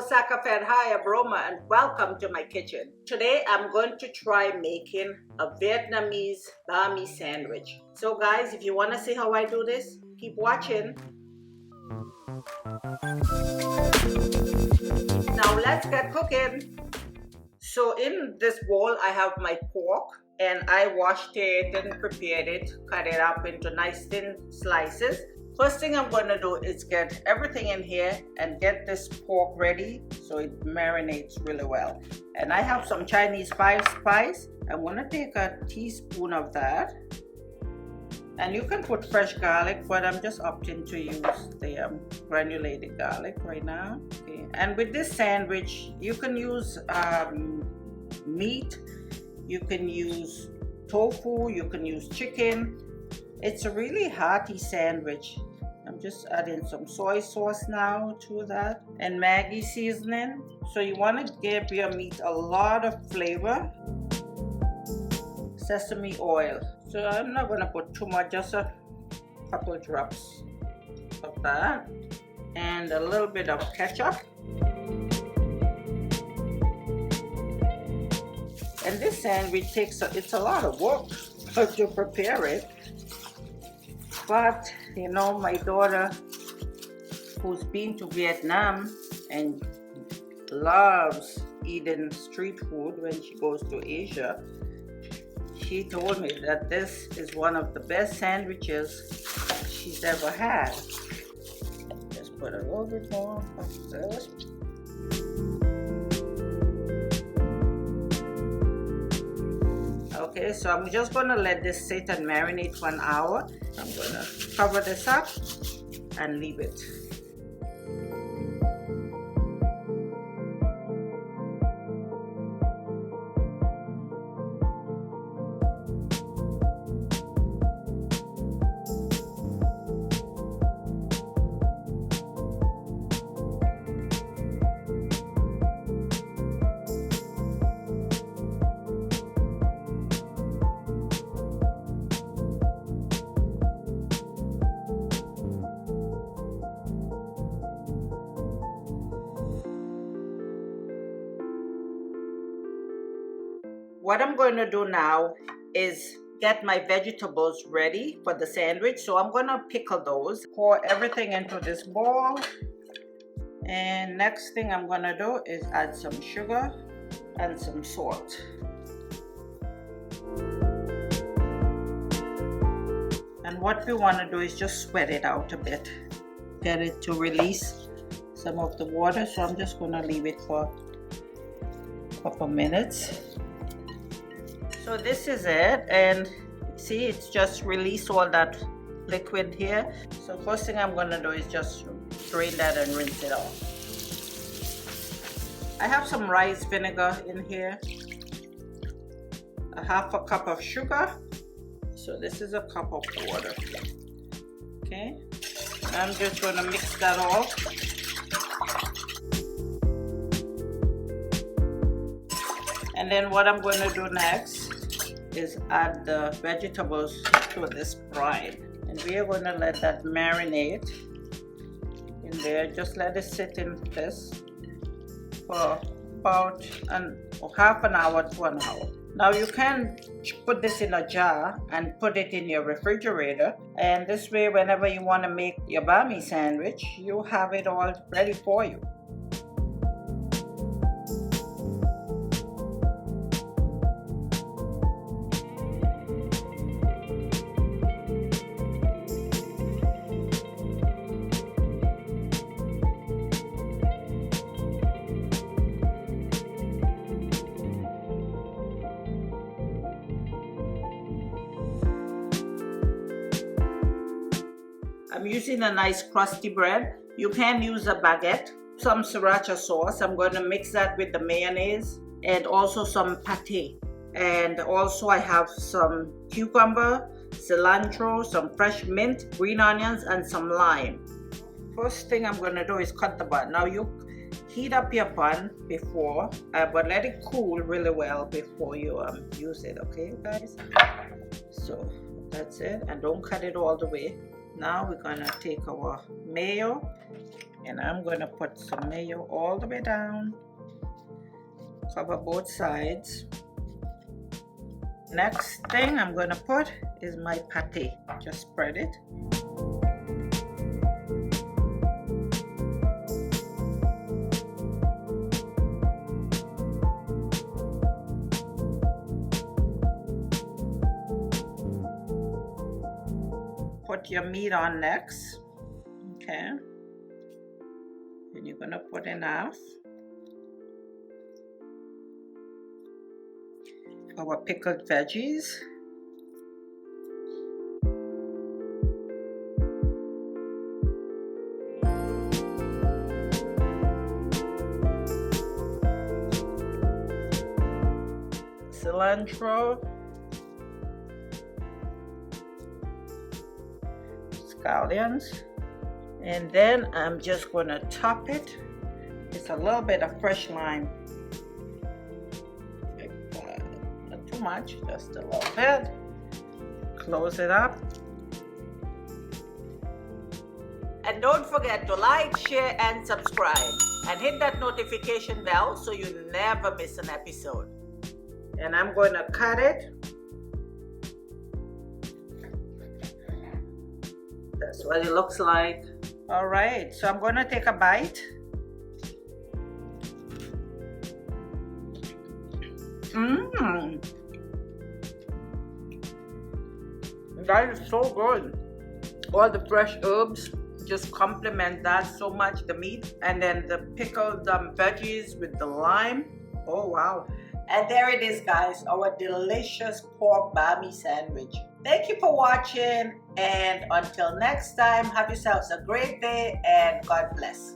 SakaFed, hi, Abroma, and welcome to my kitchen. Today I'm going to try making a Vietnamese Banh Mi sandwich. So guys, if you want to see how I do this, keep watching. Now let's get cooking. So in this bowl I have my pork, and I washed it and prepared it, cut it up into nice thin slices. First thing I'm going to do is get everything in here and get this pork ready so it marinates really well. And I have some Chinese spice. I'm going to take a teaspoon of that. And you can put fresh garlic, but I'm just opting to use the granulated garlic right now. Okay. And with this sandwich, you can use meat, you can use tofu, you can use chicken. It's a really hearty sandwich. I'm just adding some soy sauce now to that and Maggi seasoning. So you want to give your meat a lot of flavor. Sesame oil. So I'm not going to put too much, just a couple of drops of that. And a little bit of ketchup. And this sandwich it's a lot of work to prepare it. But you know, my daughter, who's been to Vietnam and loves eating street food when she goes to Asia, she told me that this is one of the best sandwiches she's ever had. Just put a little bit more of this. Okay, so I'm just going to let this sit and marinate for an hour. I'm going to cover this up and leave it. What I'm going to do now is get my vegetables ready for the sandwich. So I'm going to pickle those, pour everything into this bowl. And next thing I'm going to do is add some sugar and some salt. And what we want to do is just sweat it out a bit. Get it to release some of the water. So I'm just going to leave it for a couple minutes. So this is it, and see, it's just released all that liquid here. So first thing I'm going to do is just drain that and rinse it off. I have some rice vinegar in here, a half a cup of sugar. So this is a cup of water. Okay, I'm just going to mix that all. And then what I'm going to do next is add the vegetables to this brine, and we are going to let that marinate in there. Just let it sit in this for about half an hour to an hour. Now you can put this in a jar and put it in your refrigerator, and this way whenever you want to make your Banh Mi sandwich, you have it all ready for you. I'm using a nice crusty bread. You can use a baguette, some sriracha sauce. I'm going to mix that with the mayonnaise and also some pate. And also I have some cucumber, cilantro, some fresh mint, green onions, and some lime. First thing I'm going to do is cut the bun. Now you heat up your bun before, but let it cool really well before you use it, okay guys? So that's it, and don't cut it all the way. Now we're gonna take our mayo and I'm gonna put some mayo all the way down, cover both sides. Next thing I'm gonna put is my pate. Just spread it. Put your meat on next. Okay. And you're gonna put enough. Our pickled veggies. Cilantro. Scallions. And then I'm just gonna top it. It's a little bit of fresh lime. Not too much, just a little bit. Close it up. And don't forget to like, share, and subscribe. And hit that notification bell so you never miss an episode. And I'm going to cut it. That's what it looks like. All right, so I'm going to take a bite. That is so good. All the fresh herbs just complement that so much, the meat, and then the pickled veggies with the lime. Oh wow. And there it is, guys, our delicious pork banh mi sandwich. Thank you for watching, and until next time, have yourselves a great day and God bless.